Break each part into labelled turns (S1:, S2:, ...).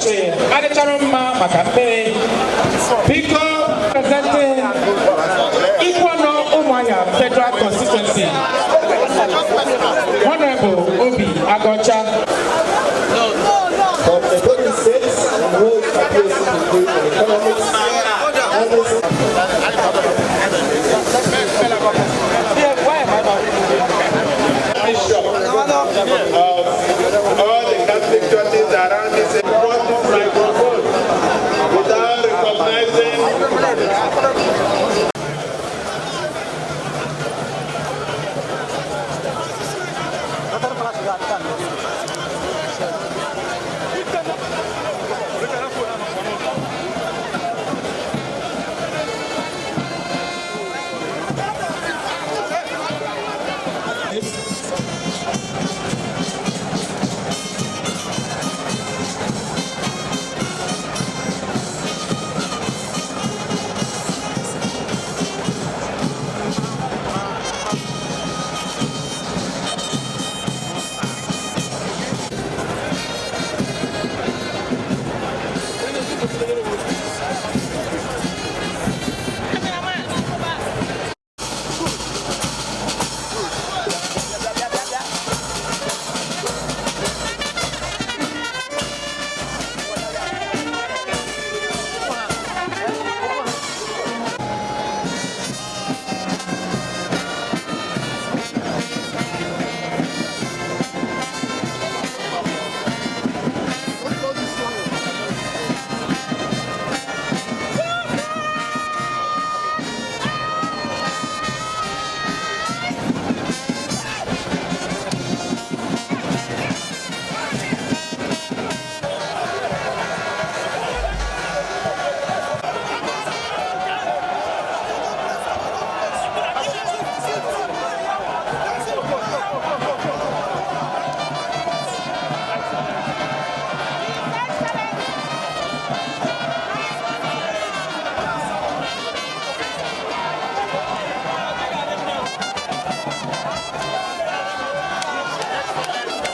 S1: ụbọchị adịchara mma maka mmiri biko presenting Ikwono Umuahia Federal Constituency Honorable Obi Agocha.
S2: From the 26th and road appears to be economics all the Catholic churches around this microphone without recognizing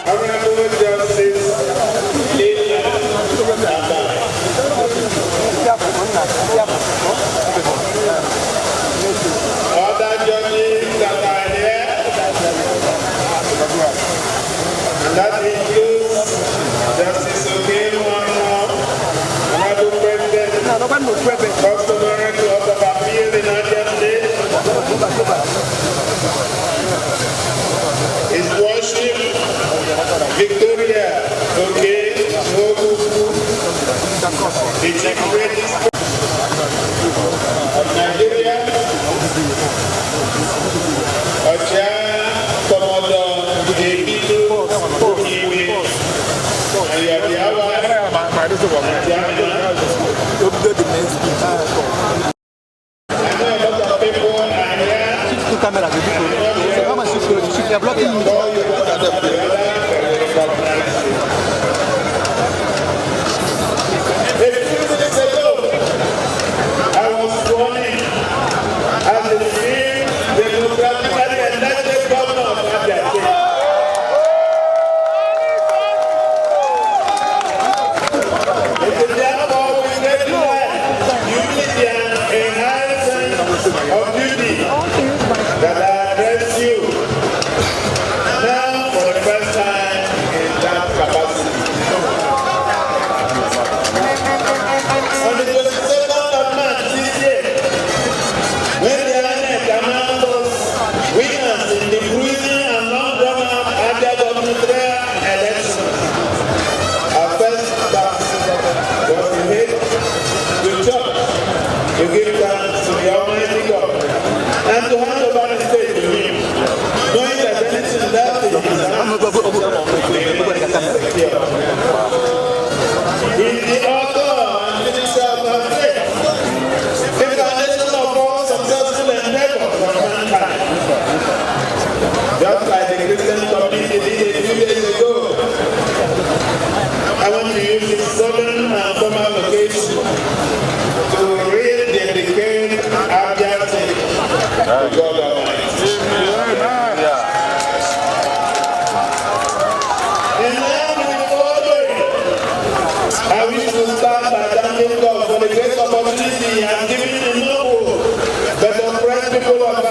S2: Honorable Justice Lilian Tata. Other judges that are here, and that includes Justice Okeem Wano, Honorable President, Customary Court of Appeal in Abia State, His Worship Victoria Oke Mogufu, the Chief Registrar of Nigeria, Ocha Commodore Ebido Iwe, and Yabiawa, I know a lot of people are I was sworn in as the free, democratically elected governor of Abia State. It is therefore with great pride, humility, and enhancement of duty that I address you now for the first time in that capacity. On the 22nd of March this year, when the INEC announced us winners in the bruising and long-drawn-out Abia gubernatorial election, our first task was to head to church to give thanks to the Almighty God and to hand over the state to Him, knowing that anything left in His hands is the author and finisher of our faith, the foundation of all successful endeavors of mankind. Just like the Christian community did a few days ago, I want to use this solemn and formal occasion to rededicate Abia State to God Almighty. In line with all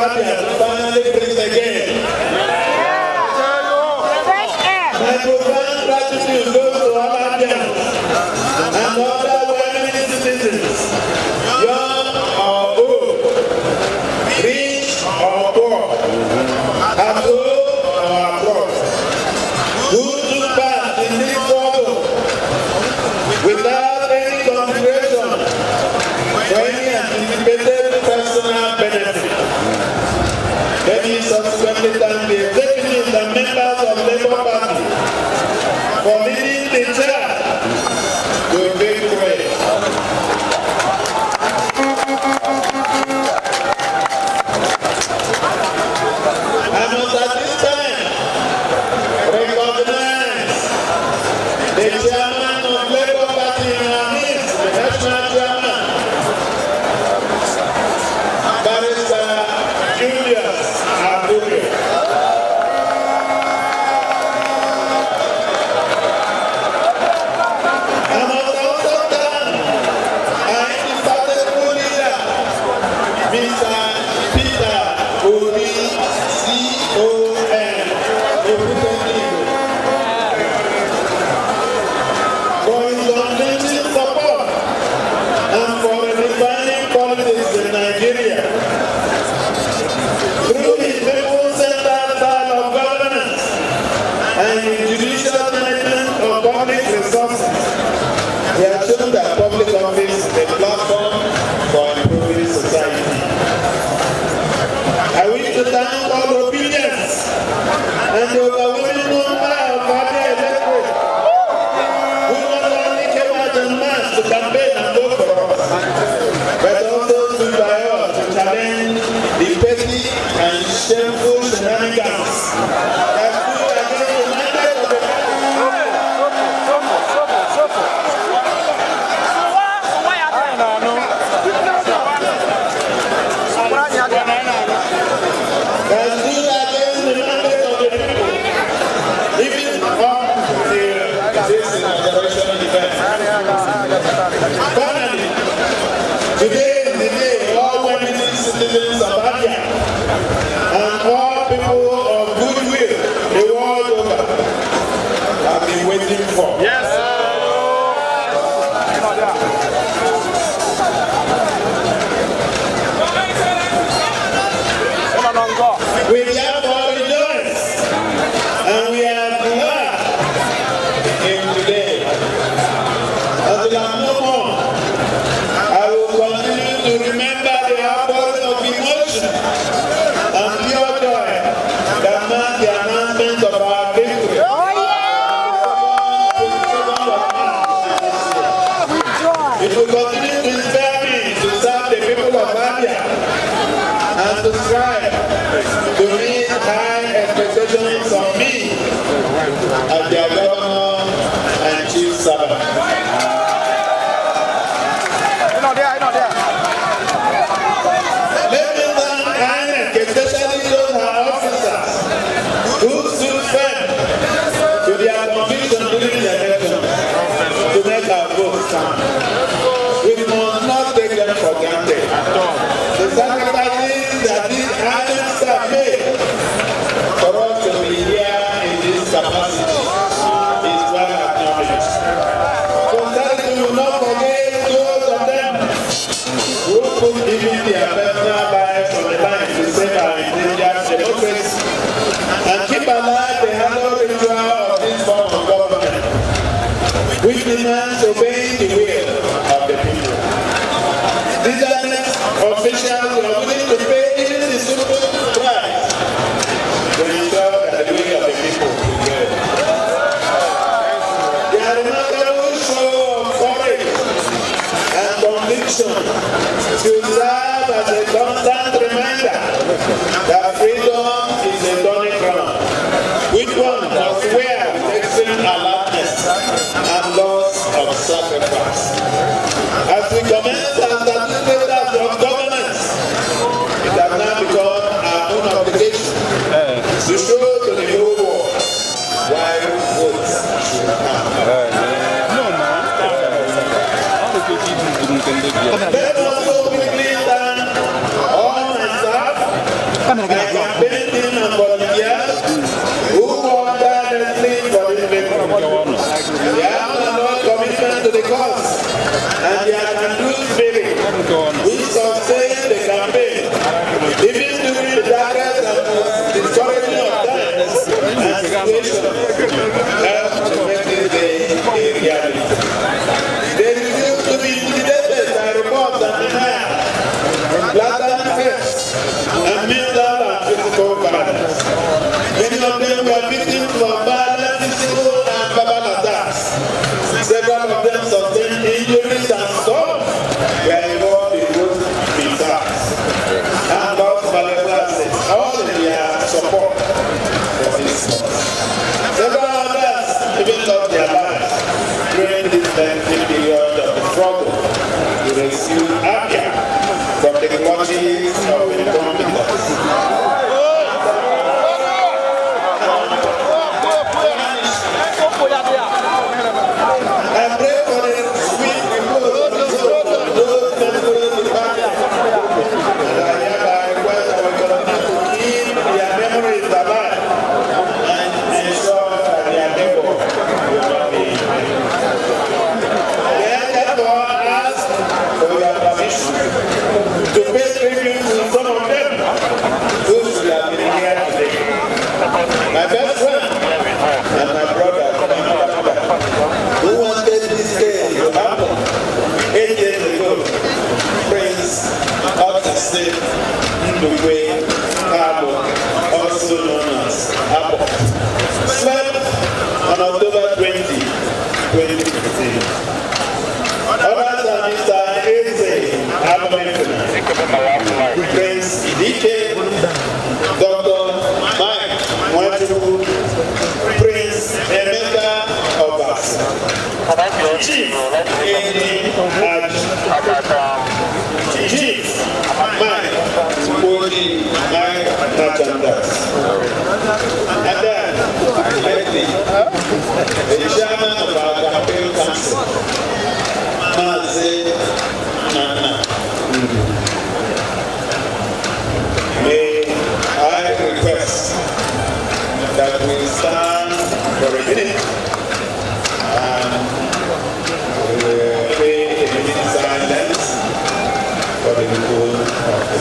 S2: Abia to finally breathe again. My profound gratitude goes to all Abians and other well-meaning citizens, young or old, rich or poor, at home or abroad, who took part in this struggle without any consideration for any anticipated personal benefit. Let me subsequently thank the executives and members of Labour Party for leading the charge to victory. I must at this time recognize the chairman of Labour Party in our midst, the national chairman, Barrister Julius Abuja. I must also thank our indefatigable leader, Mr. Peter Obi, C.O.N. Oguntendigo, for his unflinching support and for redefining politics in Nigeria. Through his people-centered style of governance and his judicial management of public resources, he has shown that public office is a platform for improving society. I wish to thank all Obians and the overwhelming number of party electorate who not only came out en masse to campaign and vote for us, but also stood by us to challenge the petty and shameful shenanigans that stood against the mandate of the even up to this generation event. Finally, today is the day all women citizens of Abia and all people of goodwill the world over have been waiting for. Yes. We therefore rejoice and we are glad in today. Until I'm no more, I will continue to remember the hours of emotion and pure joy that mark the announcement of our victory. It will continue to inspire me to serve the people of Abia and to strive to meet high expectations of me as their governor and chief servant. Let me thank INEC, especially those her officers who stood firm to their conviction during the election to make our vote count. We must not take them for granted. The sacrifices that these INEC staff made for us to be here in this capacity is well acknowledged. Posterity will not forget those of them who put even their personal lives on the line to save our endangered democracy and keep alive the hallowed ritual of this form of government, which demands obeying the will of the people. These INEC officials are willing to pay even the simple price to ensure that the way of the people prevails. They are remarkable show of courage and conviction to serve as a constant reminder that freedom is a turning ground, which one must wear with extreme alertness and loss of sacrifice. As we commence our certificate of governance, it has now become our own obligation to show to the whole world why votes should count. They have no commitment to the cause, and they are conducive spirit, which sustain the campaign, even during the darkest and most discouraging of times and situations, help to make this day a reality. They refuse to be intimidated by reports and denial, blatant threats, and mental and physical violence. Many of them were victims of violent physical and verbal attacks. Several of them sustained injuries and some were involved in those attacks. And God's valuable assets, all in their support for this cause. Several others even lost their lives during this lengthy period of the struggle to rescue Abia from the clutches of incompetence. I pray for the sweet repose of those members of the party. And I hereby request our government to keep their memories alive and ensure that their labor will not be in vain. May I therefore ask for your permission to pay tribute to some of them who should have been here today. My best friend and my brother, who wanted this day to happen 8 years ago, Prince Otisip Ndukwe Kabo, also known as Apple, slept on October 20, 2015. Others are Mr. Eze Abamefuna, Prince DK, Dr. Mike Mwachukwu, Prince Emeka Obas, Chief Edi Chief Mike Kodi Mike Nachandas, and then lately the chairman of our campaign council, Mazi Nana. May I request that we stand for a minute and pay a minute silence for the people of the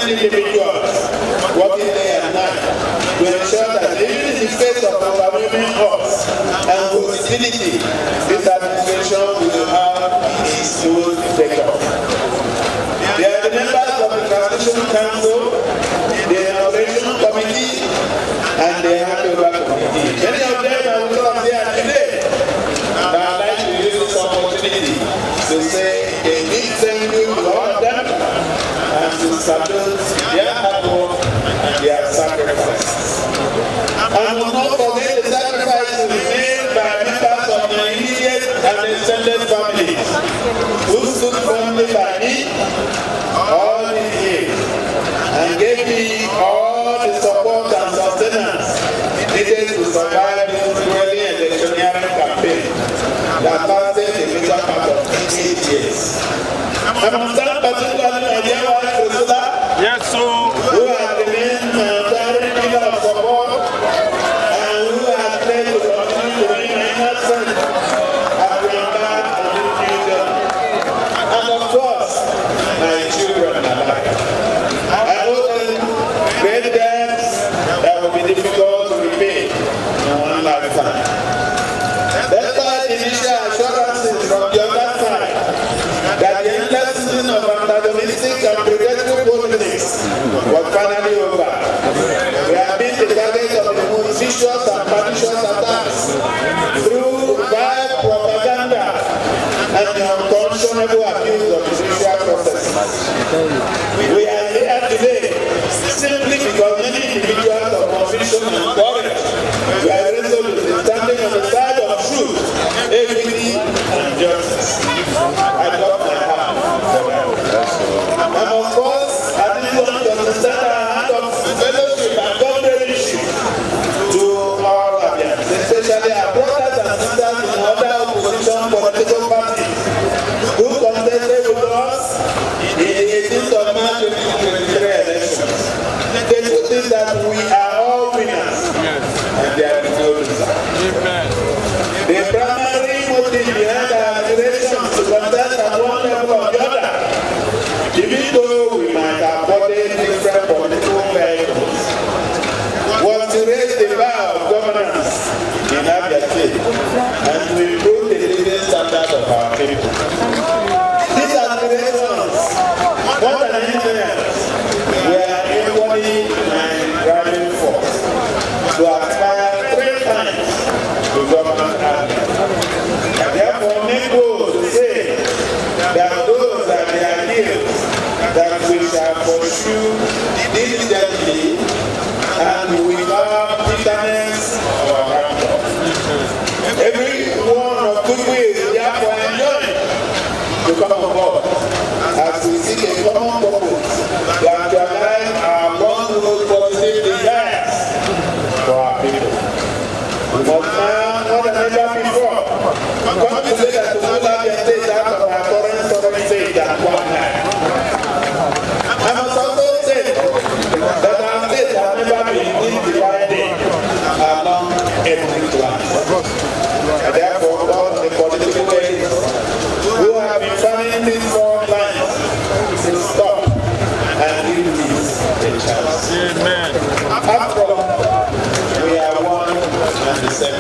S2: individuals working day and night to ensure that even in the face of overwhelming odds and hostility, this administration will have its own take-up. They are the members of the Transition Council, the Inauguration Committee, and the Handover Committee. Many of them are with us here today. And I'd like to use this opportunity to say a big thank you to all of them and to salute their hard work and their sacrifices. And will not forget the sacrifices made by members of my immediate and extended family who stood firmly by me all these years and gave me all the support and sustenance needed to survive this really electioneering campaign that lasted a major part of 8 years. I must thank particularly my dear wife, Priscilla, who has remained my entire pillar of support and who has played to continue to be my inner strength as we embark on this new journey. And of course, my children alike. I owe them great debts that will be difficult to repay in one lifetime. Despite initial assurances from the other side that the endless season of come on board as we seek a common purpose to actualize our long-road positive desires for our people. We must now, more than ever before, come together to pull out the state out of our current sovereign state at one time. I must also say that our state has never been divided along ethnic lines. And therefore, all the political leaders who have been fanning these four lines to stop and give peace a chance.
S3: Amen.
S2: After all, we are one and the same.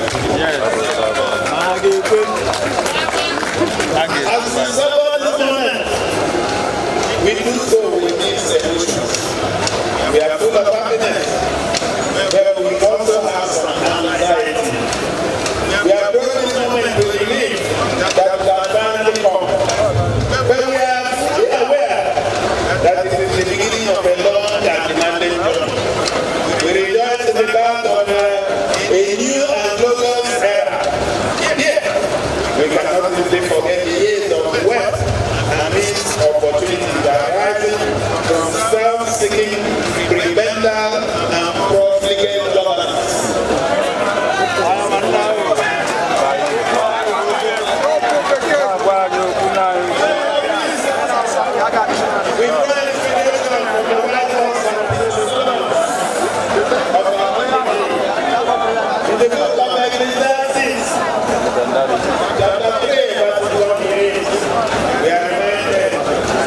S2: As we celebrate this moment, we do so with these emotions. We are full of happiness, but we also have some anxiety. We are brought this moment to believe that we can finally come. But we are fully aware that it is the beginning of a long and demanding journey. We rejoice in the fact of a new and glorious era. We cannot simply forget the years of wealth and missed opportunities arising from self-seeking, prebendal, and profligate governance. We pray inspiration from the White House of our country. In the book of Ecclesiastes, chapter 3, verse 28, we are reminded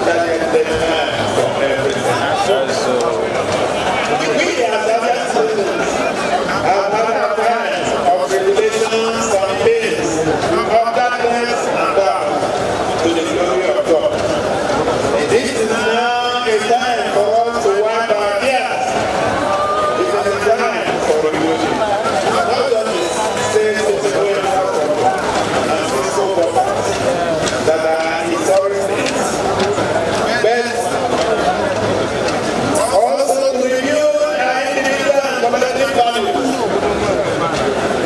S2: that there is a time for everything. We as African citizens have had a time of tribulations and pains, of darkness and doubt, to the glory of God. This is now a time for us to wipe our tears. It is a time for revolution. Not just to say so the way of God and say so that are historic things, but also to review our individual and collective values.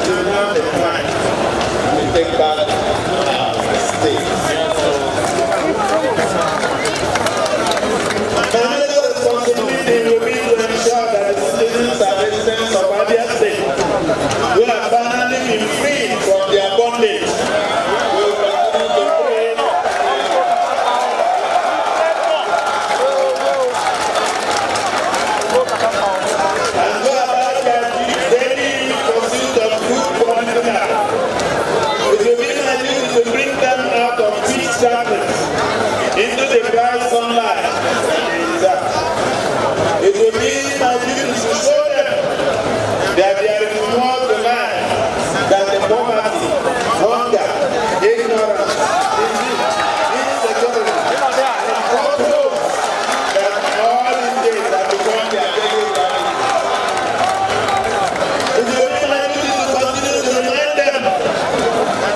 S2: It is now the time to take back our state. My major responsibility will be to ensure that the citizens and residents of Abia State who have finally been freed from their bondage will continue to pray and go about their daily pursuit of good quality life. It will be my duty to bring them out of peace darkness into the bright sunlight. It will be my duty to show them that there is more to life than the poverty, hunger, ignorance, disease, insecurity, and control that all these days have become their daily reality. It will be my duty to continue to remind them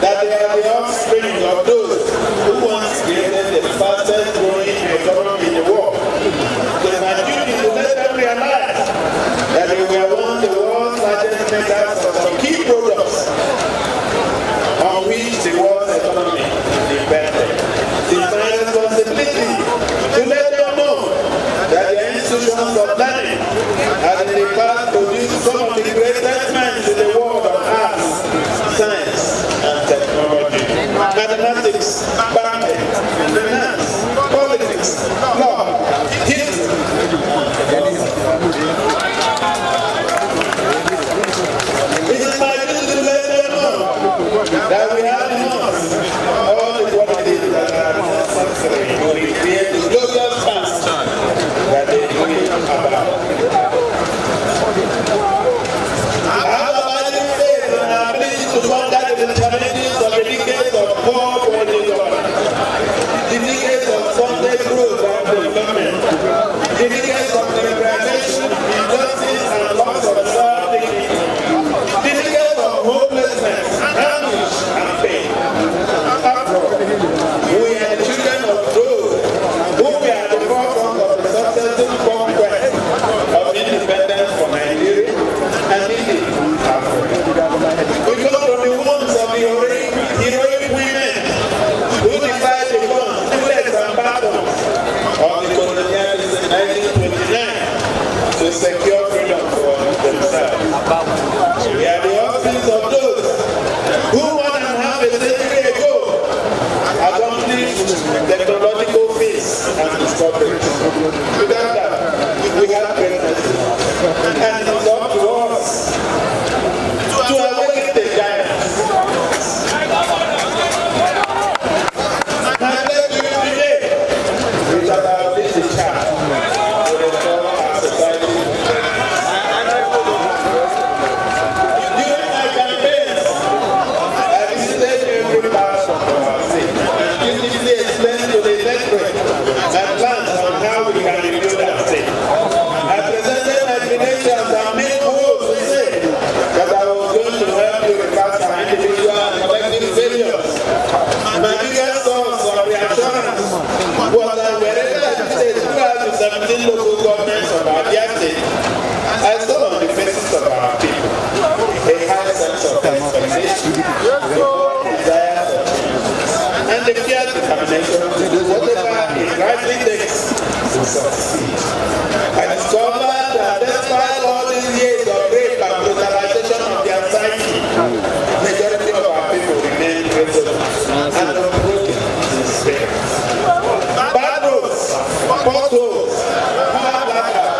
S2: that they are the offspring of those who once created the fastest growing economy in the world. It is my duty to let them realize that they were one of the world's largest makers of some key products on which the world's economy depended. It is my responsibility to let them know that the institutions of learning have in the past produced some of the greatest minds in the world of arts, science, and technology, mathematics, banking, finance, politics, law, history, it is my duty to let them know that we have in us all the qualities that are necessary to recreate the glorious past that they dream about. I have abiding faith in our ability to conquer the challenges of the decades of poor quality government, the decades of stunted growth and development, the decades of liberalization, injustice, and loss of self-dignity, the decades of hopelessness, anguish, and pain. After all, we are the children of those who were at the forefront of the successful conquest of independence for Nigeria and indeed Africa. We come from the wombs of the heroic women who defied the guns, desire and the fierce determination, whatever it rightly takes to succeed. I discovered that despite all these years of rape and brutalization of their psyche, majority of our people remain resolute and unbroken in spirit. Bad roads, potholes, hard latter.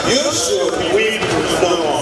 S2: You should weep no more.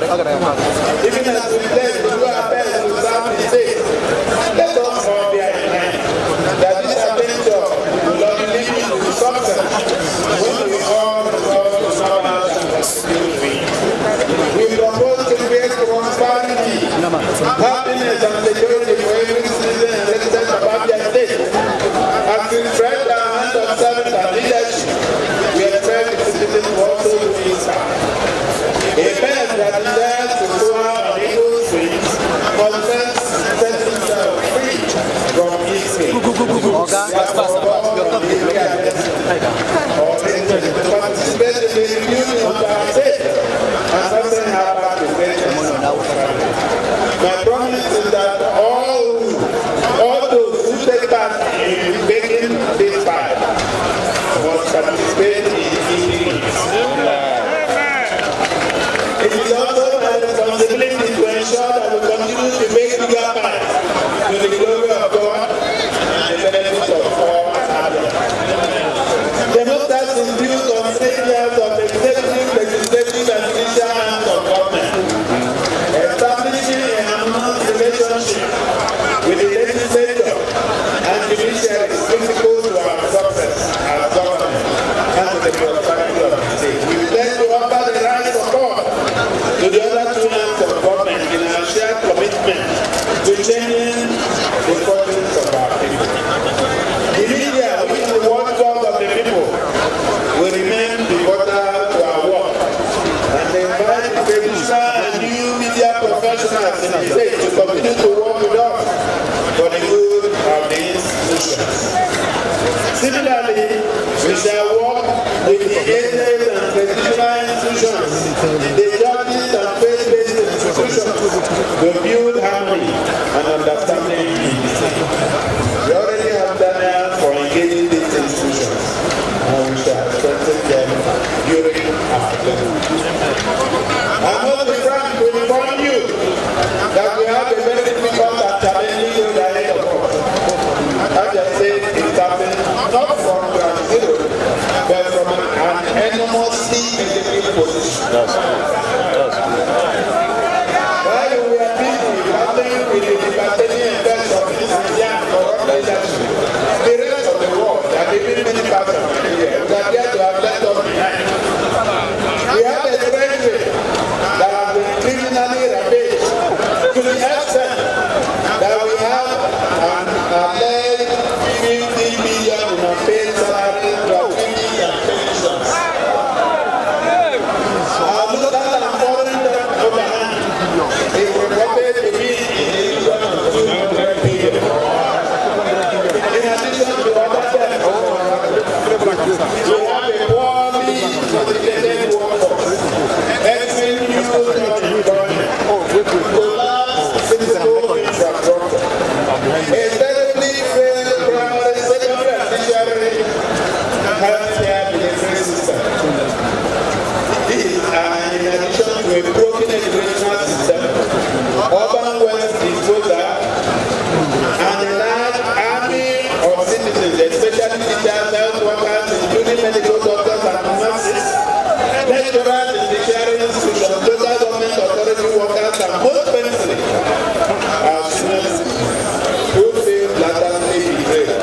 S2: Even as we pledge to do our best to serve the state, let us all bear in mind that this adventure will only lead to success when we all resolve to serve our country. We propose to create prosperity, happiness, and security for every citizen and resident of Abia State. As we spread our hand of service and leadership, we expect the citizens to also do this. A bird that desires to soar on eagle's wings must first set himself free from his cage. To participate in the reunion of our state and something happen to greatness. My promise is that all those who take part in making this fight must participate in eating it. It is also my responsibility to ensure that we continue to make bigger fights to the glory of God and the benefit of all others. Democrats is built on 8 years of executive, legislative, and judicial arms of government. Establishing a harmonious relationship with the legislature and judiciary is critical to our success as government and to the prosperity of the state. We would like to offer the right support to the other 2 arms of government in our shared commitment to changing the fortunes of our people. The media, which is the watchdog of the people, will remain pivotal to our work, and they invite the traditional and new media professionals in the state to continue to work with us for the good of the institutions. Similarly, we shall work with the agencies and traditional institutions, the judges and faith-based institutions to build harmony and understanding in the state. We already have Daniel for engaging these institutions, and we shall strengthen them during our term. I must be frank to inform you that we have a very difficult and challenging road ahead of us. As I said, it's happening not from ground zero, but from an enormously executive position. While we are busy battling with the devastating effects of this India corrupt leadership, the rest of the world, and even many parts of Nigeria, we are there to have left us behind. We have a treasury that has been criminally ravaged to the extent that we have an alleged 50 billion in unpaid salaries, gratuities, and pensions. Our local and foreign debt overhang is reported to be in the region of 200 billion. In addition to other debt, we have a poorly educated workforce, excellent youth unemployment, collapsed physical infrastructure, a terribly failed primary, secondary, and tertiary healthcare delivery system. These are in addition to a broken educational system, urban wealth disposal, and a large army of citizens, especially teachers, health workers, including medical doctors and nurses, lecturers in the sharing institutions, local government authority workers, and most painfully, our students who feel blatantly betrayed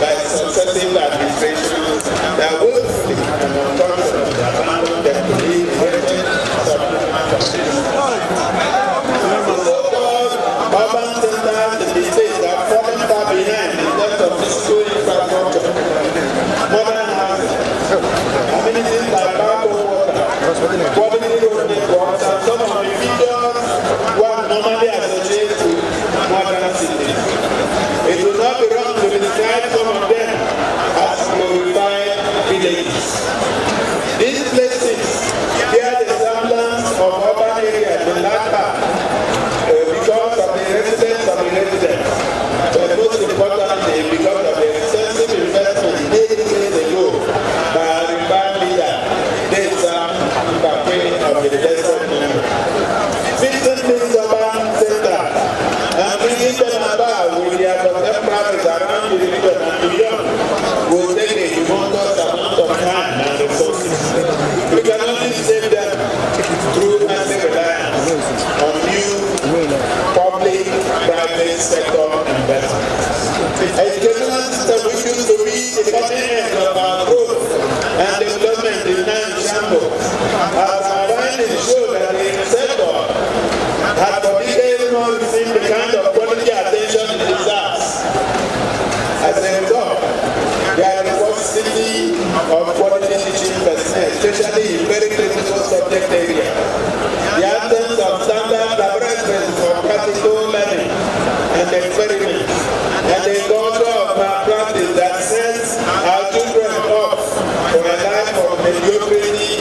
S2: by successive administrations that willfully and unconsciously abandon them to live wretched subconditions. The so-called urban centers in the state are falling far behind in terms of physical infrastructure, modern housing, amenities like bottled water, quality road networks, and some of the features one normally associates with modern cities. It will not be wrong to describe some of them as glorified villages. These places bear the semblance of urban areas in large part because of the residents of the residents, but most importantly because of the extensive investment made years ago by our retired leader, Desa Mbakwe of the Desert Movement. Fixing these urban centers and bringing them about with their contemporaries around the region and beyond will take a humongous amount of time and resources. Commando. As our findings show that the sector has for decades not received the kind of quality attention it deserves. As a result, there is a paucity of quality teaching personnel, especially in very critical subject areas. The absence of standard laboratories for practical learning and experiments, and the culture of malpractice that sets our children off for a life of mediocrity,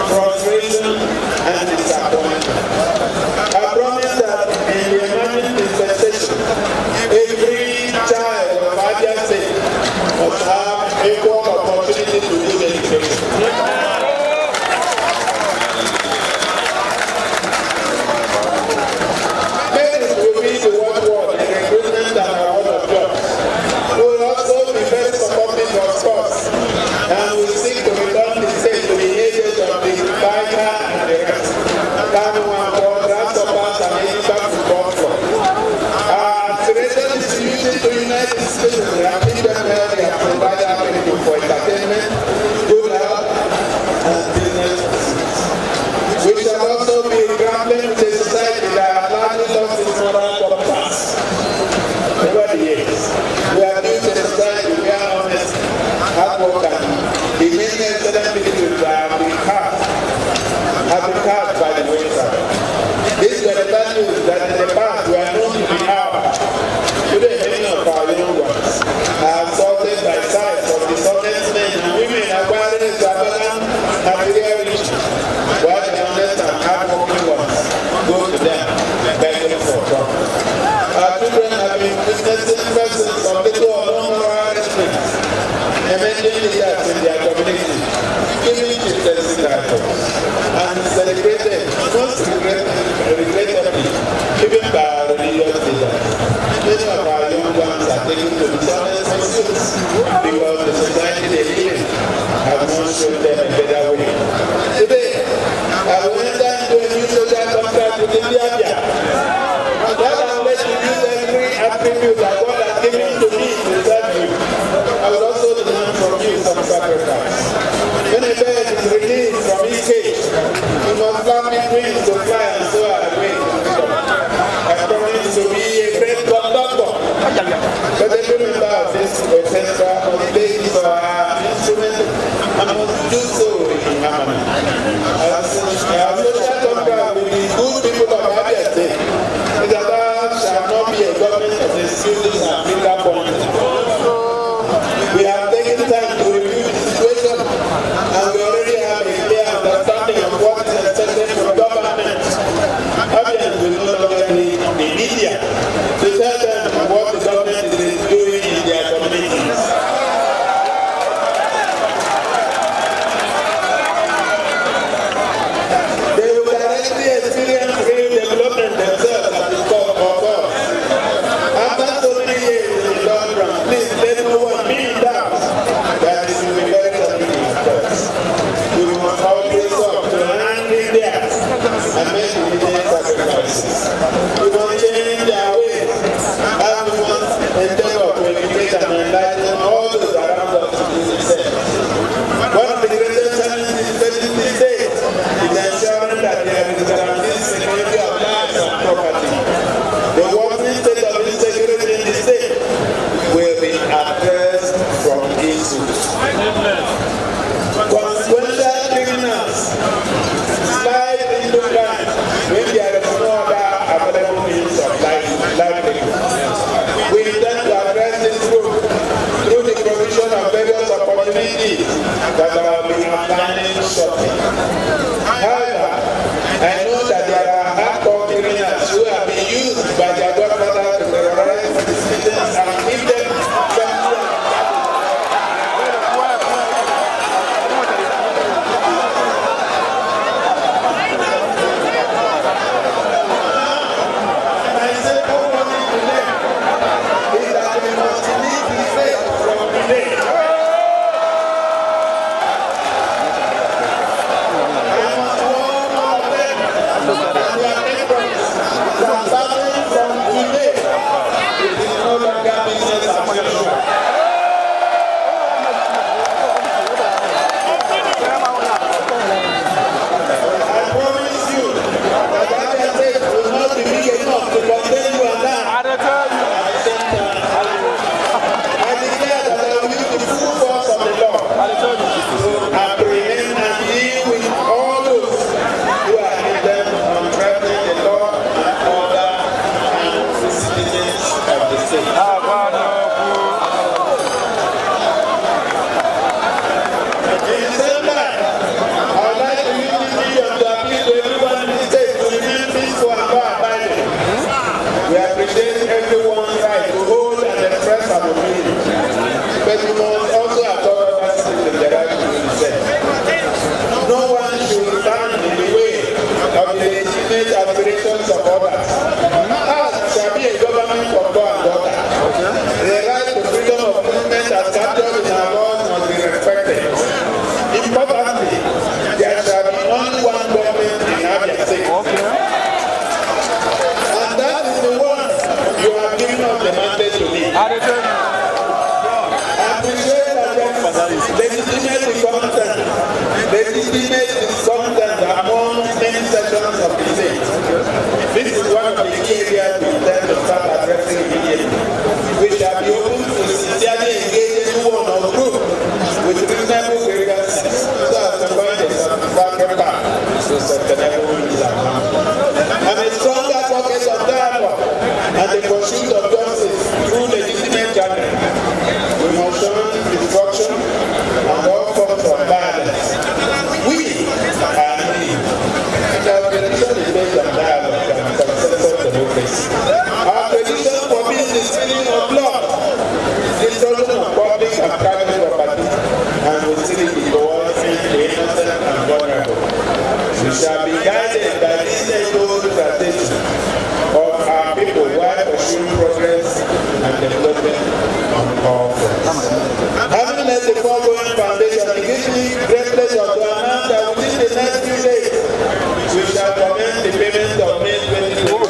S2: frustration, and disappointment. I promise that in the emerging dispensation, every child of Abia State must have equal opportunity to do education. And we seek to return the state to the ages of the biker and the rest. Everyone for grasshoppers and any back to football. Our aspiration is to use it to unite the citizens and keep them healthy and provide everything for entertainment, good health, and business. We shall also be grappling with a society that has largely lost its moral compass. Over the years, we have built a society where honesty, hard work, and the many excellent people that have been cast by the wayside. These were the values that in the past were known to be ours. Today, many of our young ones are assaulted by sight of dishonest men and women acquiring extravagant material riches, while the honest and hardworking ones go to them begging for trouble. Our children have been witnessing persons of little or no moral restraint, emerging leaders in their community, giving chieftaincy titles, and celebrated most regrettably even by religious leaders. Many of our young ones are taken to dishonest pursuits because the society they live in has not shown them a better way. Today, I will enter into a new social contract with India. That has led to use every attribute that God has given to me to serve you. I will also demand from you some sacrifice. When a bird is released from his cage, he must flap his wings to fly and soar away to freedom. I promise to be a great conductor. But every member of this orchestra must play his or her instrument and must do so in harmony. Our social contract with the good people of Abia State is that there shall not be a government of excuses and finger pointing. We have taken time to review the situation, and we already have a clear understanding of what is expected from government. Abians will no longer need the media to tell them what the government is doing in their communities. They will directly experience real development themselves at the top of us. After so many years in the long run, please let no one be in doubt that it will be better than it is. We must always up to handling theirs and make immediate sacrifices. We must change their ways as we must endeavor to educate and enlighten all those around us to do the same. One of the greatest challenges facing the state is ensuring that there is guaranteed security of life and property. The worsening state of insecurity in the state will be addressed from its roots. Consequential criminals slide into crime when there is no other available means of livelihood. We intend to address this group through the provision of various opportunities that are being outlined shortly. However, I know that there are hardcore criminals who have been used by their godfather to terrorize the citizens and keep them family. My simple warning to them is that they must leave the state from today. And legitimate discontent among many sections of the state. This is one of the key areas we intend to start addressing immediately. We shall be open to sincerely engage anyone or group with reasonable grievances so as to find a satisfactory path to sustainable peace and harmony. I'm a strong advocate of dialogue and the pursuit of justice through legitimate channels. We must shun destruction and all forms of violence. We are me. And our tradition is based on dialogue and consensus democracy. Our tradition forbids the spilling of blood, destruction of public and private property, and hostility towards the innocent and vulnerable. We shall be guided by these noble traditions of our people while pursuing progress and development on all fronts. Having laid the foregoing foundation, it gives me great pleasure to announce that within the next few days, we shall commence the payment of May 2024.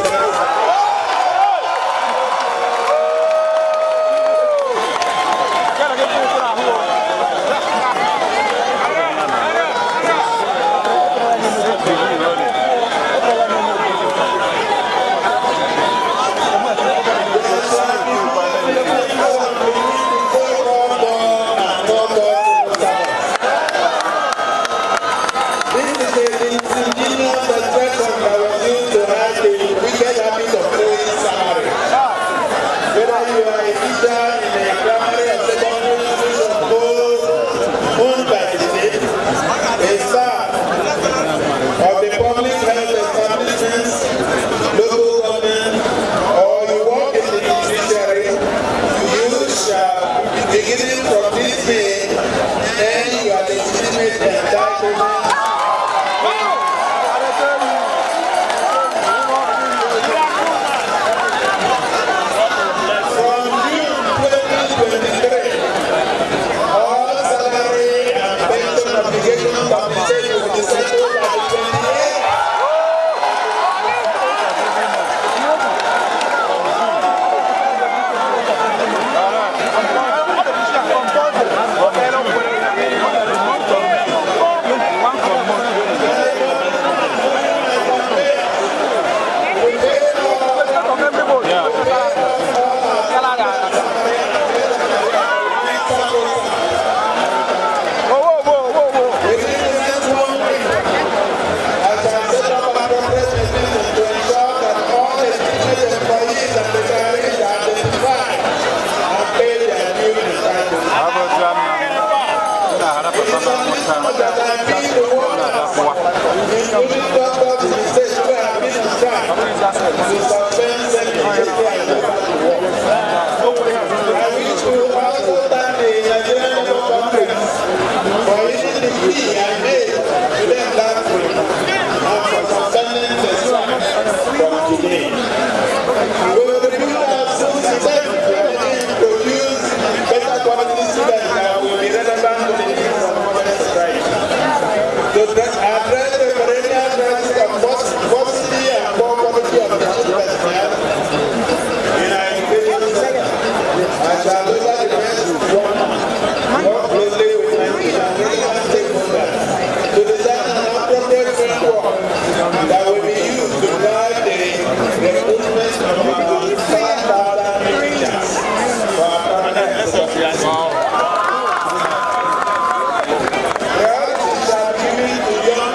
S2: Priority shall be given to young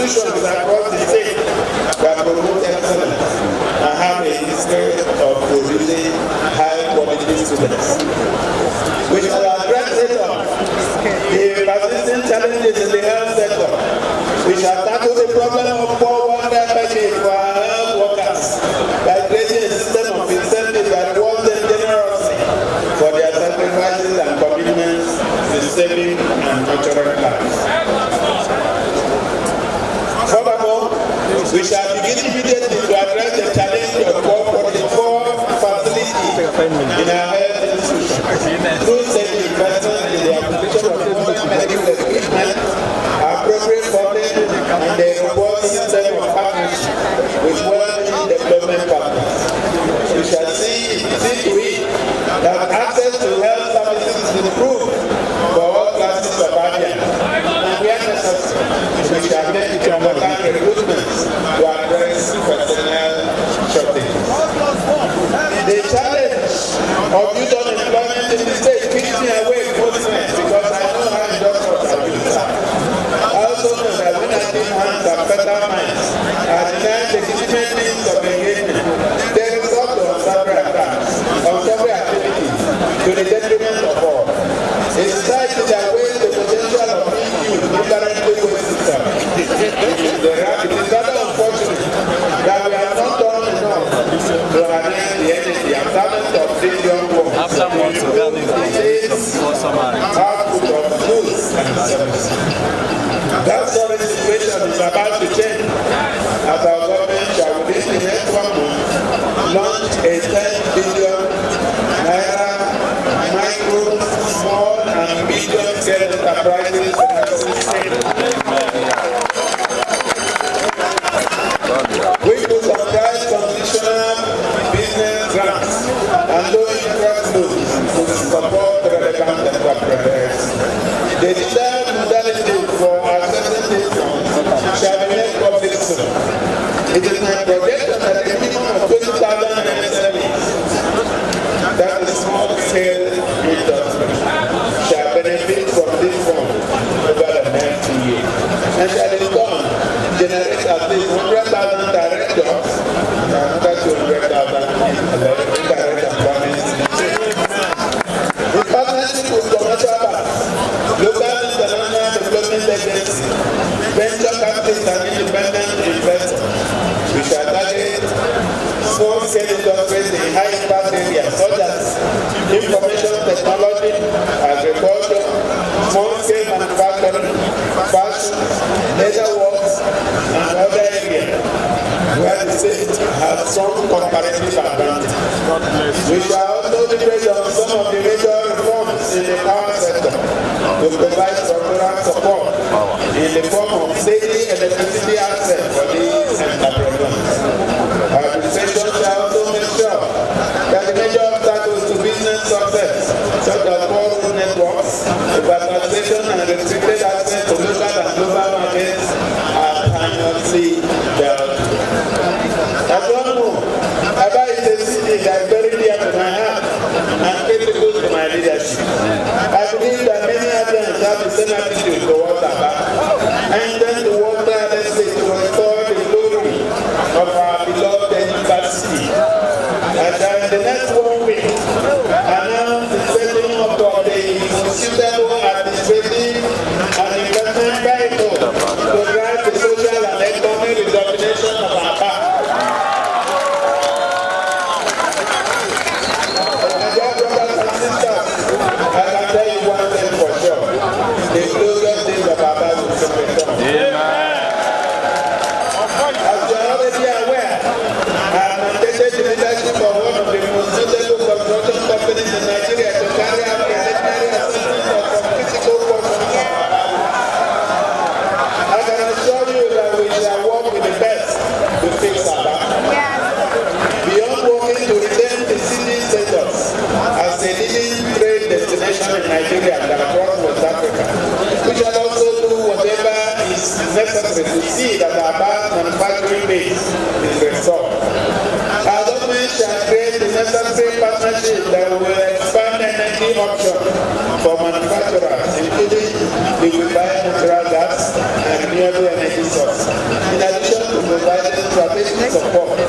S2: institutions across the state that promote excellence and have a history of producing high-quality students. We shall address the persistent challenges in the health sector. We shall tackle the problem of poor water packages for our health workers by creating a system of incentives that rewards them generously for their sacrifices and commitments to saving and nurturing lives. Furthermore, we shall begin immediately to address the challenge of poor facility in our health institutions through steady investment in the application of modern medical equipment, appropriate funding, and a robust system of partnership with well-meaning development partners. We shall see to it that access to health services is improved for all classes of Indians, and where necessary, we shall make important recruitments to address personnel shortages. The challenge of youth unemployment in the state keeps me awake mostly because I know how industrious are youth. I also know that when active hands are better minds are denied legitimate means of engagement, they resort to several attacks on several activities to the detriment of all. A society that weighs the potential of being youth differently weighs itself. It is rather unfortunate that we have not done enough to harness the energy and talent of these young ones to improve the output of goods and services. That sort of situation is about to change as our government shall within the next 1 month launch a 10 billion naira micro, small and medium scale enterprises which will comprise conditional business grants and low interest loans to support relevant enterprises. The desired modality for accessing these funds shall be made public soon. It is my projection that a minimum of 20,000 MSMEs, that is small scale industry, shall benefit from this fund over the next 2 years and shall in turn generate at least 100,000 direct jobs and another 200,000 indirect employment. In partnership with commercial banks, local and international development agencies, venture capitalists and independent investors, we shall target small-scale industries in high-impact areas such as information technology, agriculture, small-scale manufacturing, fashion, leatherworks, and other areas where the state has some comparative advantage. We shall also leverage on some of the major reforms in the power sector to provide structural support in the form of daily electricity access for these entrepreneurs. Our administration shall also make sure that the major obstacles to business success, such as poor road networks, privatization and restricted access to local and global markets, are timelessly dealt with. As you all know, Aba is a city that is very dear to my heart and critical to my leadership. I believe that many Indians have the same attitude towards Aba and then towards the other state to restore the glory of our beloved university. And in the next 1 week, announce the setting up of the suitable administrative and investment vehicle to drive the social and economic rejuvenation of Aba. Nigeria and across West Africa. We shall also do whatever is necessary to see that our manufacturing base is restored. Our government shall create the necessary partnership that will expand energy options for manufacturers, including liquefied natural gas and renewable energy source, in addition to providing strategic support